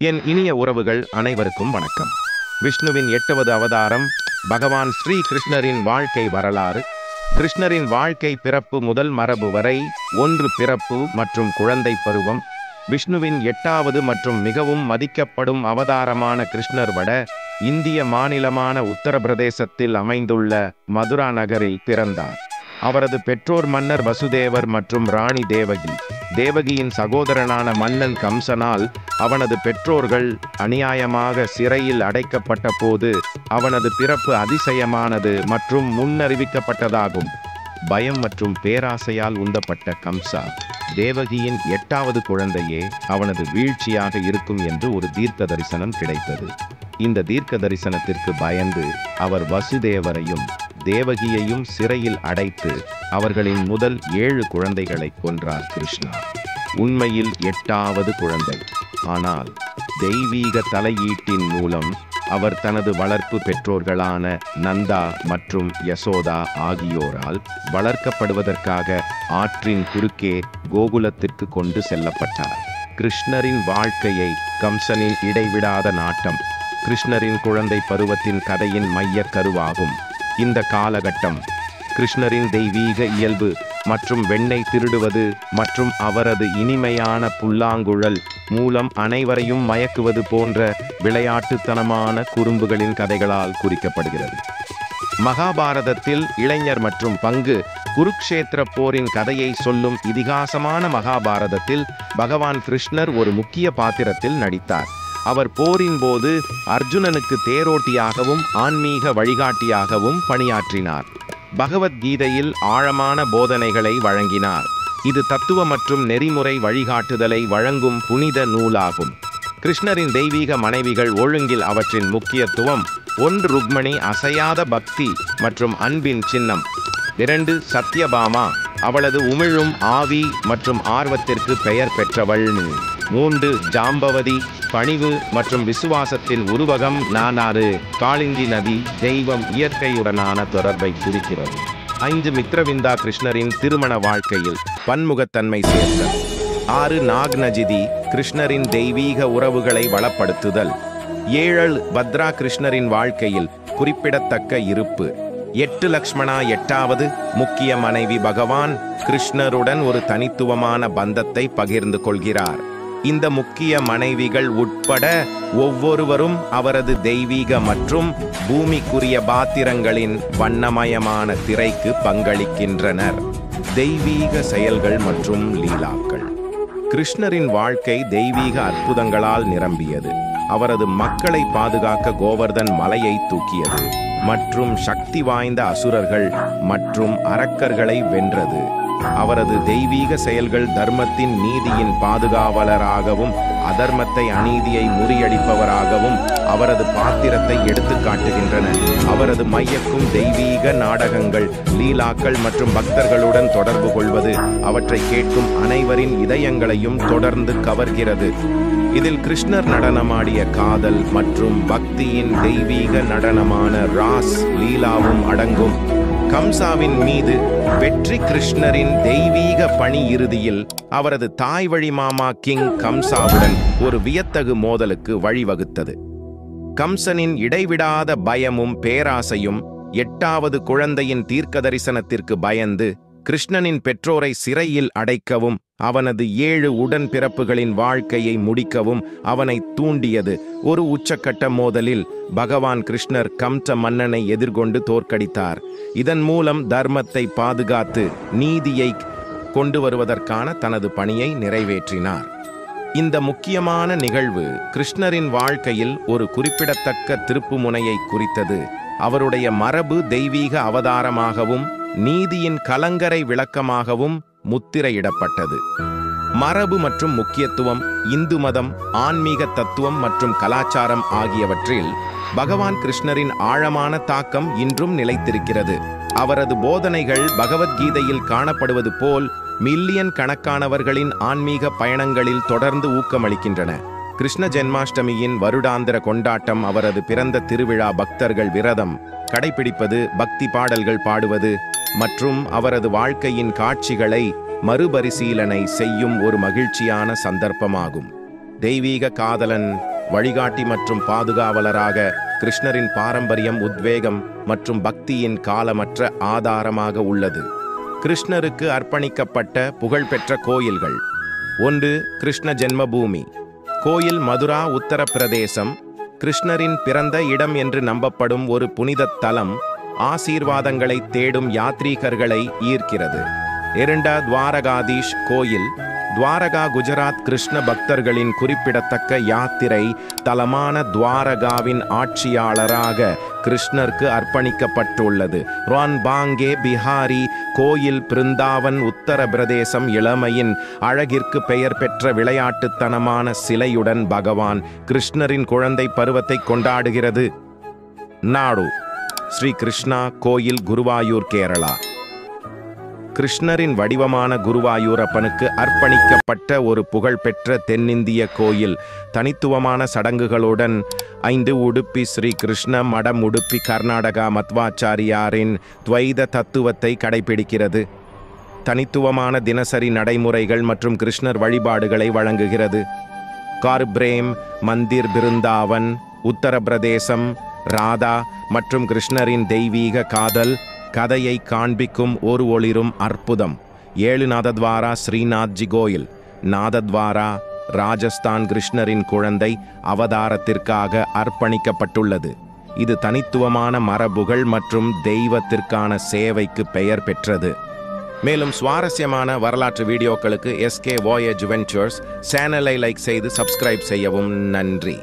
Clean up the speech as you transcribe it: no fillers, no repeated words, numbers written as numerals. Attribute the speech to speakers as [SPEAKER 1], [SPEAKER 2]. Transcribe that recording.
[SPEAKER 1] என் இனிய உறவுகள் அனைவருக்கும் வணக்கம். விஷ்ணுவின் 8வது அவதாரம் பகவான் ஸ்ரீ கிருஷ்ணரின் வாழ்க்கை வரலாறு. கிருஷ்ணரின் வாழ்க்கை பிறப்பு முதல் மரபு வரை 1 பிறப்பு மற்றும் குழந்தை பருவம். விஷ்ணுவின் 8வது மற்றும் மிகவும் மதிக்கப்படும் அவதாரமான கிருஷ்ணர் வட இந்திய மாநிலமான உத்தரப்பிரதேசத்தில் அமைந்துள்ள மதுரா நகரில் பிறந்தார். அவரது பெற்றோர் மன்னர் வசுதேவர் மற்றும் ராணி தேவகி. தேவகியின் சகோதரனான மன்னன் கம்சனால் அவனது பெற்றோர்கள் அநியாயமாக சிறையில் அடைக்கப்பட்ட போது அவனது பிறப்பு அதிசயமானது மற்றும் முன்னறிவிக்கப்பட்டதாகும். பயம் மற்றும் பேராசையால் உந்தப்பட்ட கம்சா தேவகியின் 8வது குழந்தையே அவனது வீழ்ச்சியாக இருக்கும் என்று ஒரு தீர்க்க தரிசனம் கிடைத்தது. இந்த தீர்க்க தரிசனத்திற்கு பயந்து அவர் வசுதேவரையும் தேவகியையும் சிறையில் அடைத்து அவர்களின் முதல் 7 குழந்தைகளை கொன்றார் கிருஷ்ணா. உண்மையில் 8வது குழந்தை, ஆனால் தெய்வீக தலையீட்டின் மூலம் அவர் தனது வளர்ப்பு பெற்றோர்களான நந்தா மற்றும் யசோதா ஆகியோரால் வளர்க்கப்படுவதற்காக ஆற்றின் குறுக்கே கோகுலத்திற்கு கொண்டு செல்லப்பட்டார். கிருஷ்ணரின் வாழ்க்கையை கம்சனின் இடைவிடாத நாட்டம் கிருஷ்ணரின் குழந்தை பருவத்தின் கதையின் மையக் கருவாகும். இந்த காலகட்டம் கிருஷ்ணரின் தெய்வீக இயல்பு மற்றும் வெண்ணெய் திருடுவது மற்றும் அவரது இனிமையான புல்லாங்குழல் மூலம் அனைவரையும் மயக்குவது போன்ற விளையாட்டுத்தனமான குறும்புகளின் கதைகளால் குறிக்கப்படுகிறது. மகாபாரதத்தில் இளைஞர் மற்றும் பங்கு குருக்ஷேத்திர போரின் கதையை சொல்லும் இதிகாசமான மகாபாரதத்தில் பகவான் கிருஷ்ணர் ஒரு முக்கிய பாத்திரத்தில் நடித்தார். அவர் போரின் போது அர்ஜுனனுக்கு தேரோட்டியாகவும் ஆன்மீக வழிகாட்டியாகவும் பணியாற்றினார். பகவத்கீதையில் ஆழமான போதனைகளை வழங்கினார். இது தத்துவ மற்றும் நெறிமுறை வழிகாட்டுதலை வழங்கும் புனித நூலாகும். கிருஷ்ணரின் தெய்வீக மனைவிகள் ஒழுங்கில் அவற்றின் முக்கியத்துவம்: 1 ருக்மணி, அசையாத பக்தி மற்றும் அன்பின் சின்னம். 2 சத்யபாமா, அவளது உமிழும் ஆவி மற்றும் ஆர்வத்திற்கு பெயர் பெற்றவள். 3 ஜாம்பவதி, பணிவு மற்றும் விசுவாசத்தின் உருவகம். 4 காளிந்தி நதி, தெய்வம் இயற்கையுடனான தொடர்பை குறிக்கிறது. 5 மித்ரவிந்தா, கிருஷ்ணரின் திருமண வாழ்க்கையில் பன்முகத்தன்மை சேர்த்தல். 6 நாக்நஜிதி, கிருஷ்ணரின் தெய்வீக உறவுகளை வளப்படுத்துதல். 7 பத்ரா, கிருஷ்ணரின் வாழ்க்கையில் குறிப்பிடத்தக்க இருப்பு. 8 லக்ஷ்மணா, 8வது முக்கிய மனைவி, பகவான் கிருஷ்ணருடன் ஒரு தனித்துவமான பந்தத்தை பகிர்ந்து கொள்கிறார். இந்த முக்கிய மனைவிகள் உட்பட ஒவ்வொருவரும் அவரது தெய்வீக மற்றும் பூமிக்குரிய பாத்திரங்களின் வண்ணமயமான திரைக்கு பங்களிக்கின்றனர். தெய்வீக செயல்கள் மற்றும் லீலாக்கள். கிருஷ்ணரின் வாழ்க்கை தெய்வீக அற்புதங்களால் நிரம்பியது. அவரது மக்களை பாதுகாக்க கோவர்தன் மலையை தூக்கியது மற்றும் சக்தி வாய்ந்த அசுரர்கள் மற்றும் அரக்கர்களை வென்றது. அவரது தெய்வீக செயல்கள் தர்மத்தின் நீதியின் பாதுகாவலராகவும் அதர்மத்தை அநீதியை முறியடிப்பவராகவும் அவரது பாத்திரத்தை எடுத்து காட்டுகின்றன. அவரது மையக்கும் தெய்வீக நாடகங்கள், லீலாக்கள் மற்றும் பக்தர்களுடன் தொடர்பு கொள்வது அவற்றை கேட்கும் அனைவரின் இதயங்களையும் தொடர்ந்து கவர்கிறது. இதில் கிருஷ்ணர் நடனமாடிய காதல் மற்றும் பக்தியின் தெய்வீக நடனமான ராஸ் லீலாவும் அடங்கும். கம்சாவின் மீது வெற்றி. கிருஷ்ணரின் தெய்வீக பணி இறுதியில் அவரது தாய் வழி மாமா கிங் கம்சாவுடன் ஒரு வியத்தகு மோதலுக்கு வழிவகுத்தது. கம்சனின் இடைவிடாத பயமும் பேராசையும் 8வது குழந்தையின் தீர்க்க தரிசனத்திற்கு பயந்து கிருஷ்ணனின் பெற்றோரை சிறையில் அடைக்கவும் அவனது 7 உடன்பிறப்புகளின் வாழ்க்கையை முடிக்கவும் அவனை தூண்டியது. ஒரு உச்சக்கட்ட மோதலில் பகவான் கிருஷ்ணர் கம்ச மன்னனை எதிர்கொண்டு தோற்கடித்தார். இதன் மூலம் தர்மத்தை பாதுகாத்து நீதியை கொண்டு வருவதற்கான தனது பணியை நிறைவேற்றினார். இந்த முக்கியமான நிகழ்வு கிருஷ்ணரின் வாழ்க்கையில் ஒரு குறிப்பிடத்தக்க திருப்புமுனையை குறித்தது. அவருடைய மரபு தெய்வீக அவதாரமாகவும் நீதியின் கலங்கரை விளக்கமாகவும் முத்திரையிடப்பட்டது. மரபு மற்றும் முக்கியத்துவம். இந்து மதம், ஆன்மீக தத்துவம் மற்றும் கலாச்சாரம் ஆகியவற்றில் பகவான் கிருஷ்ணரின் ஆழமான தாக்கம் இன்றும் நிலைத்திருக்கிறது. அவரது போதனைகள் பகவத்கீதையில் காணப்படுவது போல் மில்லியன் கணக்கானவர்களின் ஆன்மீக பயணங்களில் தொடர்ந்து ஊக்கமளிக்கின்றன. கிருஷ்ண ஜென்மாஷ்டமியின் வருடாந்திர கொண்டாட்டம், அவரது பிறந்த திருவிழா, பக்தர்கள் விரதம் கடைபிடிப்பது, பக்தி பாடல்கள் பாடுவது மற்றும் அவரது வாழ்க்கையின் காட்சிகளை மறுபரிசீலனை செய்யும் ஒரு மகிழ்ச்சியான சந்தர்ப்பமாகும். தெய்வீக காதலன், வழிகாட்டி மற்றும் பாதுகாவலராக கிருஷ்ணரின் பாரம்பரியம் உத்வேகம் மற்றும் பக்தியின் காலமற்ற ஆதாரமாக உள்ளது. கிருஷ்ணருக்கு அர்ப்பணிக்கப்பட்ட புகழ்பெற்ற கோயில்கள். 1. கிருஷ்ண ஜென்மபூமி கோயில், மதுரா, உத்தரப்பிரதேசம். கிருஷ்ணரின் பிறந்த இடம் என்று நம்பப்படும் ஒரு புனித தலம் ஆசீர்வாதங்களை தேடும் யாத்ரீகர்களை ஈர்க்கிறது. 2. துவாரகாதீஷ் கோயில், துவாரகா, குஜராத். கிருஷ்ண பக்தர்களின் குறிப்பிடத்தக்க யாத்திரை தலமான துவாரகாவின் ஆட்சியாளராக கிருஷ்ணருக்கு அர்ப்பணிக்கப்பட்டுள்ளது. ரான்பாங்கே பிஹாரி கோயில், பிருந்தாவன், உத்தரப்பிரதேசம். இளமையின் அழகிற்கு பெயர் பெற்ற விளையாட்டுத்தனமான சிலையுடன் பகவான் கிருஷ்ணரின் குழந்தை பருவத்தை கொண்டாடுகிறது. நாடு ஸ்ரீ கிருஷ்ணா கோயில், குருவாயூர், கேரளா. கிருஷ்ணரின் வடிவமான குருவாயூரப்பனுக்கு அர்ப்பணிக்கப்பட்ட ஒரு புகழ்பெற்ற தென்னிந்திய கோயில், தனித்துவமான சடங்குகளுடன். 5. உடுப்பி ஸ்ரீ கிருஷ்ண மடம், உடுப்பி, கர்நாடகா. மத்வாச்சாரியாரின் துவைத தத்துவத்தை கடைபிடிக்கிறது. தனித்துவமான தினசரி நடைமுறைகள் மற்றும் கிருஷ்ணர் வழிபாடுகளை வழங்குகிறது. கார்ப்ரேம் மந்திர், பிருந்தாவன், உத்தரப்பிரதேசம். ராதா மற்றும் கிருஷ்ணரின் தெய்வீக காதல் கதையை காண்பிக்கும் ஒரு ஒளிரும் அற்புதம். 7. நாதத்வாரா ஸ்ரீநாத்ஜி கோயில், நாதத்வாரா, ராஜஸ்தான். கிருஷ்ணரின் குழந்தை அவதாரத்திற்காக அர்ப்பணிக்கப்பட்டுள்ளது. இது தனித்துவமான மரபுகள் மற்றும் தெய்வத்திற்கான சேவைக்கு பெயர் பெற்றது. மேலும் சுவாரஸ்யமான வரலாற்று வீடியோக்களுக்கு SK Voyage Ventures சேனலை லைக் செய்து சப்ஸ்கிரைப் செய்யவும். நன்றி.